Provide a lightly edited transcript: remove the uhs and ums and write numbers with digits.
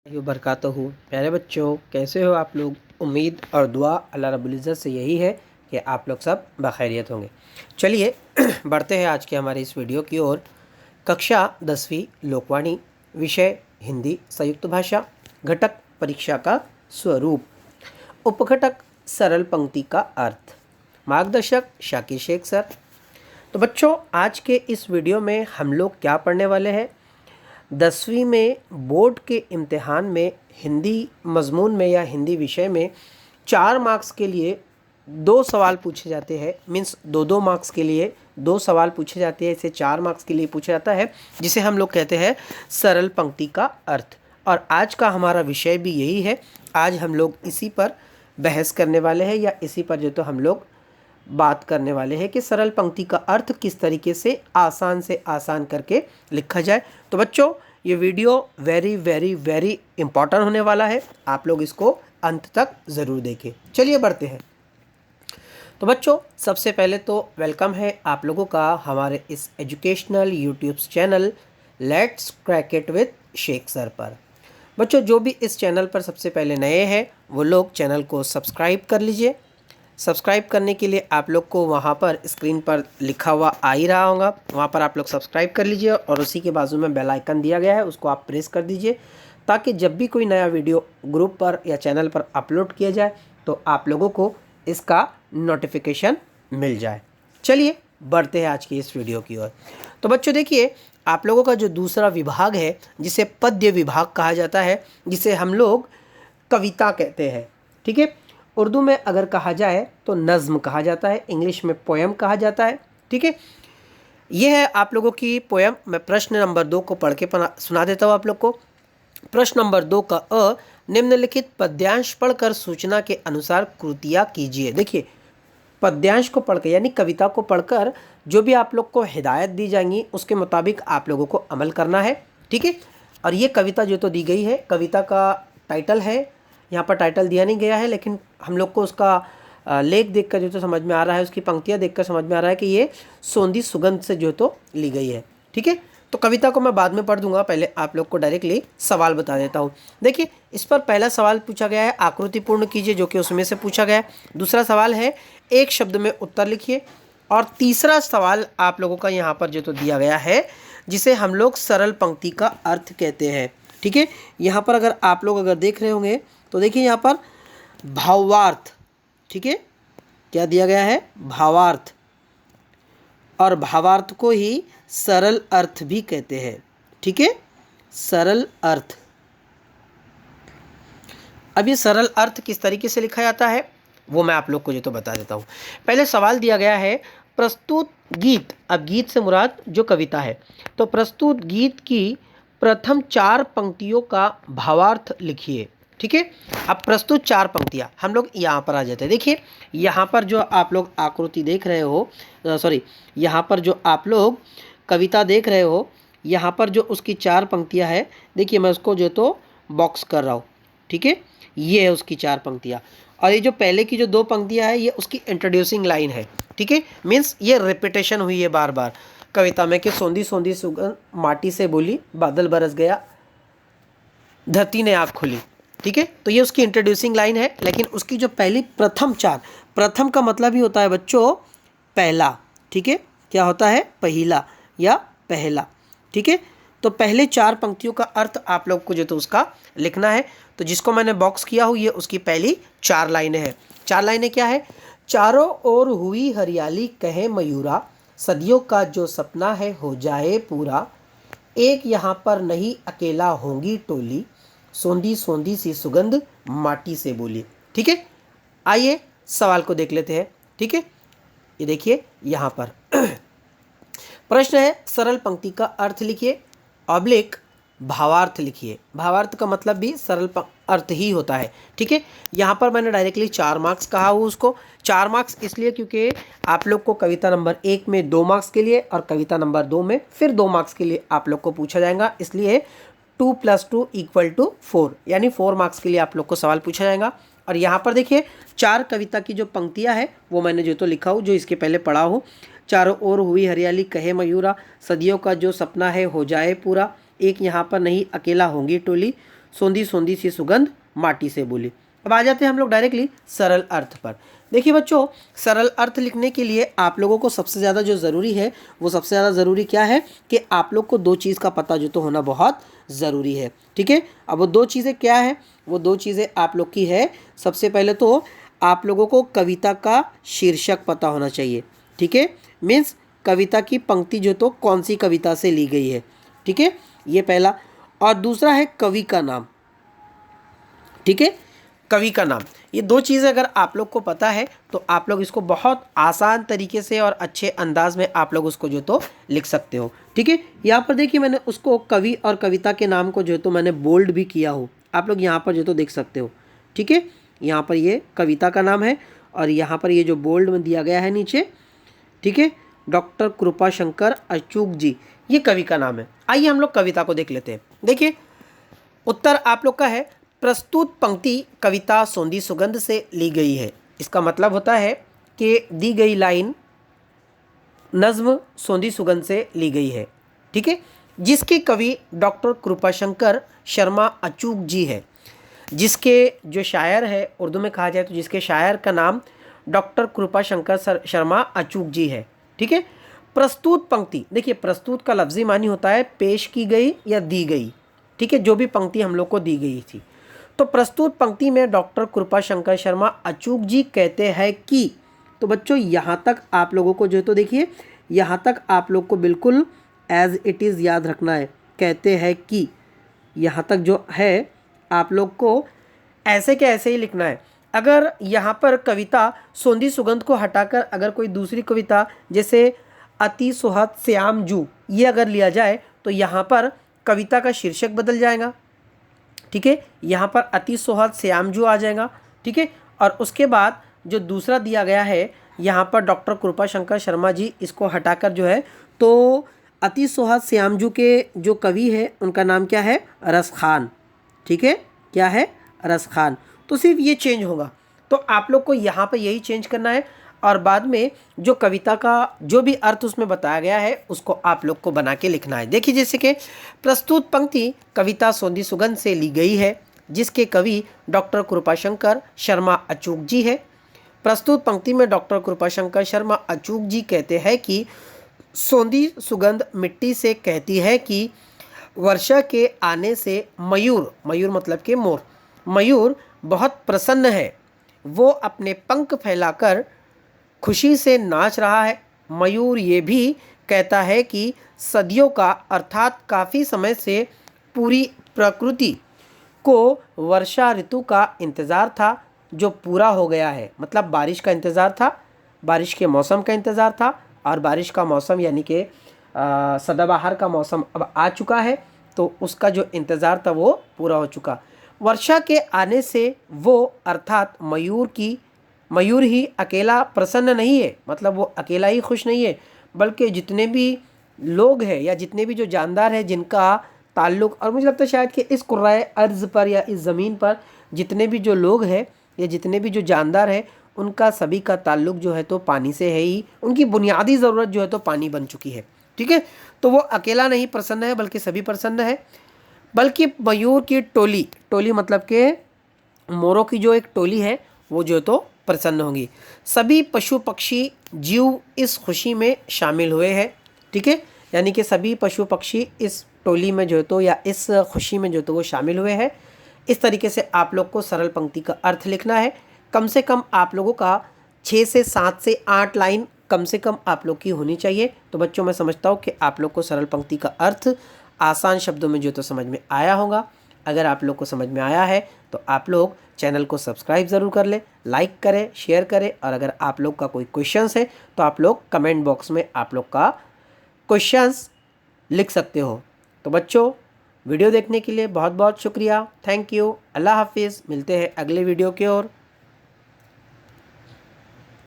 बरकातहू। प्यारे बच्चों, कैसे हो आप लोग। उम्मीद और दुआ अल्लाह रब्बुल इज़्ज़त से यही है कि आप लोग सब बखैरियत होंगे। चलिए बढ़ते हैं आज के हमारे इस वीडियो की ओर। कक्षा 10वीं लोकवाणी, विषय हिंदी संयुक्त भाषा, घटक परीक्षा का स्वरूप, उपघटक सरल पंक्ति का अर्थ। मार्गदर्शक शाकिर शेख सर। तो बच्चों, आज के इस वीडियो में हम लोग क्या पढ़ने वाले हैं। 10वीं में बोर्ड के इम्तिहान में हिंदी मज़मून में या हिंदी विषय में 4 मार्क्स के लिए 2 सवाल पूछे जाते हैं। मीन्स 2-2 मार्क्स के लिए 2 सवाल पूछे जाते हैं। इसे 4 मार्क्स के लिए पूछा जाता है, जिसे हम लोग कहते हैं सरल पंक्ति का अर्थ। और आज का हमारा विषय भी यही है। आज हम लोग इसी पर बहस करने वाले हैं, या इसी पर जो तो हम लोग बात करने वाले हैं कि सरल पंक्ति का अर्थ किस तरीके से आसान करके लिखा जाए। तो बच्चों, ये video very very very important होने वाला है। आप लोग इसको अंत तक ज़रूर देखें। चलिए बढ़ते हैं। तो बच्चों, सबसे पहले तो वेलकम है आप लोगों का हमारे इस educational YouTube channel let's crack it with Sheikh sir पर। बच्चों, जो भी इस चैनल पर सबसे पहले नए हैं वो लोग चैनल को सब्सक्राइब कर लीजिए। सब्सक्राइब करने के लिए आप लोग को वहाँ पर स्क्रीन पर लिखा हुआ आ ही रहा होगा, वहाँ पर आप लोग सब्सक्राइब कर लीजिए और उसी के बाजू में बेल आइकन दिया गया है, उसको आप प्रेस कर दीजिए, ताकि जब भी कोई नया वीडियो ग्रुप पर या चैनल पर अपलोड किया जाए तो आप लोगों को इसका नोटिफिकेशन मिल जाए। चलिए बढ़ते हैं आज की इस वीडियो की ओर। तो बच्चों देखिए, आप लोगों का जो दूसरा विभाग है, जिसे पद्य विभाग कहा जाता है, जिसे हम लोग कविता कहते हैं, ठीक है। उर्दू में अगर कहा जाए तो नज़्म कहा जाता है, इंग्लिश में पोएम कहा जाता है, ठीक है। यह है आप लोगों की पोएम। मैं प्रश्न नंबर 2 को पढ़ के सुना देता हूँ आप लोग को। प्रश्न नंबर 2 का अ, निम्नलिखित पद्यांश पढ़कर सूचना के अनुसार कृतियाँ कीजिए। देखिए, पद्यांश को पढ़कर यानी कविता को पढ़कर जो भी आप लोग को हिदायत दी जाएंगी उसके मुताबिक आप लोगों को अमल करना है, ठीक है। और ये कविता जो तो दी गई है, कविता का टाइटल है, यहाँ पर टाइटल दिया नहीं गया है, लेकिन हम लोग को उसका लेख देखकर जो तो समझ में आ रहा है, उसकी पंक्तियाँ देखकर समझ में आ रहा है कि ये सोंधी सुगंध से जो तो ली गई है, ठीक है। तो कविता को मैं बाद में पढ़ दूंगा, पहले आप लोग को डायरेक्टली सवाल बता देता हूँ। देखिए, इस पर पहला सवाल पूछा गया है, आकृति पूर्ण कीजिए, जो कि उसमें से पूछा गया है। दूसरा सवाल है, एक शब्द में उत्तर लिखिए। और तीसरा सवाल आप लोगों का यहाँ पर जो तो दिया गया है, जिसे हम लोग सरल पंक्ति का अर्थ कहते हैं, ठीक है। यहाँ पर अगर आप लोग अगर देख रहे होंगे तो देखिए यहाँ पर भावार्थ, ठीक है, क्या दिया गया है, भावार्थ। और भावार्थ को ही सरल अर्थ भी कहते हैं, ठीक है, सरल अर्थ। अब ये सरल अर्थ किस तरीके से लिखा जाता है वो मैं आप लोग को जो तो बता देता हूँ। पहले सवाल दिया गया है, प्रस्तुत गीत। अब गीत से मुराद जो कविता है, तो प्रस्तुत गीत की प्रथम 4 पंक्तियों का भावार्थ लिखिए, ठीक है। अब प्रस्तुत 4 पंक्तियाँ हम लोग यहाँ पर आ जाते हैं। देखिए, यहाँ पर जो आप लोग आकृति देख रहे हो, सॉरी, यहाँ पर जो आप लोग कविता देख रहे हो, यहाँ पर जो उसकी 4 पंक्तियाँ है, देखिए मैं उसको जो तो बॉक्स कर रहा हूँ, ठीक है। ये है उसकी 4 पंक्तियाँ, और ये जो पहले की जो 2 पंक्तियाँ है, ये उसकी इंट्रोड्यूसिंग लाइन है, ठीक है। मीन्स ये रिपीटेशन हुई है बार बार कविता में कि सोंधी सोंधी सुगंध माटी से बोली, बादल बरस गया, धरती ने आँख खुली, ठीक है। तो ये उसकी इंट्रोड्यूसिंग लाइन है। लेकिन उसकी जो पहली प्रथम 4, प्रथम का मतलब ही होता है बच्चों पहला, ठीक है, क्या होता है, पहिला या पहला, ठीक है। तो पहले 4 पंक्तियों का अर्थ आप लोग को जो तो उसका लिखना है। तो जिसको मैंने बॉक्स किया हूँ, ये उसकी पहली 4 लाइनें हैं। 4 लाइनें क्या है, चारों ओर हुई हरियाली कहे मयूरा, सदियों का जो सपना है हो जाए पूरा, एक यहाँ पर नहीं अकेला होंगी टोली, सोंधी सोंधी सी सुगंध माटी से बोली, ठीक है। आइए सवाल को देख लेते हैं, ठीक है। ये देखिए यहाँ पर प्रश्न है, सरल पंक्ति का अर्थ लिखिए, ऑब्लिक भावार्थ लिखिए। भावार्थ का मतलब भी सरल अर्थ ही होता है, ठीक है। यहाँ पर मैंने डायरेक्टली 4 मार्क्स कहा हूँ उसको। 4 मार्क्स इसलिए क्योंकि आप लोग को कविता नंबर 1 में 2 मार्क्स के लिए और कविता नंबर 2 में फिर 2 मार्क्स के लिए आप लोग को पूछा जाएगा, इसलिए 2 + 2 = 4, यानी 4 मार्क्स के लिए आप लोग को सवाल पूछा जाएगा। और यहाँ पर देखिए 4 कविता की जो पंक्तियाँ हैं वो मैंने जो तो लिखा हूँ, जो इसके पहले पढ़ा हूँ। चारों ओर हुई हरियाली कहे मयूरा, सदियों का जो सपना है हो जाए पूरा, एक यहाँ पर नहीं अकेला होंगी टोली, सोंधी सोंधी सी सुगंध माटी से बोली। अब आ जाते हैं हम लोग डायरेक्टली सरल अर्थ पर। देखिए बच्चों, सरल अर्थ लिखने के लिए आप लोगों को सबसे ज़्यादा जो ज़रूरी है, वो सबसे ज़्यादा ज़रूरी क्या है कि आप लोग को दो चीज़ का पता जो तो होना बहुत ज़रूरी है। ठीक है, अब वो दो चीज़ें क्या है? वो दो चीज़ें आप लोग की है, सबसे पहले तो आप लोगों को कविता का शीर्षक पता होना चाहिए। ठीक है, मीन्स कविता की पंक्ति जो तो कौन सी कविता से ली गई है। ठीक है, ये पहला। और दूसरा है कवि का नाम। ठीक है, कवि का नाम। ये दो चीज़ें अगर आप लोग को पता है तो आप लोग इसको बहुत आसान तरीके से और अच्छे अंदाज में आप लोग उसको जो तो लिख सकते हो। ठीक है, यहाँ पर देखिए मैंने उसको कवि और कविता के नाम को जो तो मैंने बोल्ड भी किया हो, आप लोग यहाँ पर जो तो देख सकते हो। ठीक है, यहाँ पर ये कविता का नाम है और यहाँ पर ये जो बोल्ड में दिया गया है नीचे। ठीक है, डॉक्टर कृपाशंकर अचूक जी, ये कवि का नाम है। आइए हम लोग कविता को देख लेते हैं। देखिए, उत्तर आप लोग का है प्रस्तुत पंक्ति कविता सोंधी सुगंध से ली गई है। इसका मतलब होता है कि दी गई लाइन नज्म सोंधी सुगंध से ली गई है। ठीक है, जिसके कवि डॉक्टर कृपाशंकर शर्मा अचूक जी है। जिसके जो शायर है, उर्दू में कहा जाए तो जिसके शायर का नाम डॉक्टर कृपाशंकर शर्मा अचूक जी है। ठीक है, प्रस्तुत पंक्ति, देखिए प्रस्तुत का लफ्ज़ी मानी होता है पेश की गई या दी गई। ठीक है, जो भी पंक्ति हम लोग को दी गई थी, तो प्रस्तुत पंक्ति में डॉक्टर कृपाशंकर शर्मा अचूक जी कहते हैं कि, तो बच्चों यहाँ तक आप लोगों को जो तो देखिए, यहाँ तक आप लोग को बिल्कुल एज इट इज़ याद रखना है। कहते हैं कि यहाँ तक जो है आप लोग को ऐसे के ऐसे ही लिखना है। अगर यहाँ पर कविता सोंधी सुगंध को हटाकर अगर कोई दूसरी कविता जैसे अति सुहद श्याम जू ये अगर लिया जाए तो यहाँ पर कविता का शीर्षक बदल जाएगा। ठीक है, यहाँ पर अति सुहद श्याम जू आ जाएगा। ठीक है, और उसके बाद जो दूसरा दिया गया है यहाँ पर डॉक्टर कृपाशंकर शर्मा जी, इसको हटाकर जो है तो अति सुहद श्याम जू के जो कवि है उनका नाम क्या है? रस खान। ठीक है, क्या है? रस खान। तो सिर्फ ये चेंज होगा, तो आप लोग को यहाँ पर यही चेंज करना है और बाद में जो कविता का जो भी अर्थ उसमें बताया गया है उसको आप लोग को बना के लिखना है। देखिए, जैसे कि प्रस्तुत पंक्ति कविता सोंधी सुगंध से ली गई है, जिसके कवि डॉक्टर कृपाशंकर शर्मा अचूक जी है। प्रस्तुत पंक्ति में डॉक्टर कृपाशंकर शर्मा अचूक जी कहते हैं कि सोंधी सुगंध मिट्टी से कहती है कि वर्षा के आने से मयूर, मयूर मतलब कि मोर, मयूर बहुत प्रसन्न है। वो अपने पंख फैलाकर खुशी से नाच रहा है। मयूर ये भी कहता है कि सदियों का अर्थात काफ़ी समय से पूरी प्रकृति को वर्षा ऋतु का इंतज़ार था, जो पूरा हो गया है। मतलब बारिश का इंतज़ार था, बारिश के मौसम का इंतज़ार था और बारिश का मौसम यानी कि सदाबहार का मौसम अब आ चुका है, तो उसका जो इंतज़ार था वो पूरा हो चुका। वर्षा के आने से वो अर्थात मयूर ही अकेला प्रसन्न नहीं है, मतलब वो अकेला ही खुश नहीं है, बल्कि जितने भी लोग हैं या जितने भी जो जानदार हैं जिनका ताल्लुक़, और मुझे लगता है शायद कि इस कुर्राए अर्ज़ पर या इस ज़मीन पर जितने भी जो लोग हैं या जितने भी जो जानदार हैं उनका सभी का ताल्लुक़ जो है तो पानी से है ही। उनकी बुनियादी ज़रूरत जो है तो पानी बन चुकी है। ठीक है, तो वो अकेला नहीं प्रसन्न है बल्कि सभी प्रसन्न है। बल्कि मयूर की टोली, टोली मतलब के मोरों की जो एक टोली है वो जो तो प्रसन्न होंगी। सभी पशु पक्षी जीव इस खुशी में शामिल हुए हैं। ठीक है, यानी कि सभी पशु पक्षी इस टोली में जो तो या इस खुशी में जो तो वो शामिल हुए हैं। इस तरीके से आप लोग को सरल पंक्ति का अर्थ लिखना है। कम से कम आप लोगों का 6 से 7 से 8 लाइन कम से कम आप लोग की होनी चाहिए। तो बच्चों, मैं समझता हूँ कि आप लोग को सरल पंक्ति का अर्थ आसान शब्दों में जो तो समझ में आया होगा। अगर आप लोग को समझ में आया है तो आप लोग चैनल को सब्सक्राइब ज़रूर कर लें, लाइक करें, शेयर करें, और अगर आप लोग का कोई क्वेश्चंस है तो आप लोग कमेंट बॉक्स में आप लोग का क्वेश्चंस लिख सकते हो। तो बच्चों, वीडियो देखने के लिए बहुत बहुत शुक्रिया। Thank you. अल्लाह हाफिज़। मिलते हैं अगले वीडियो की ओर।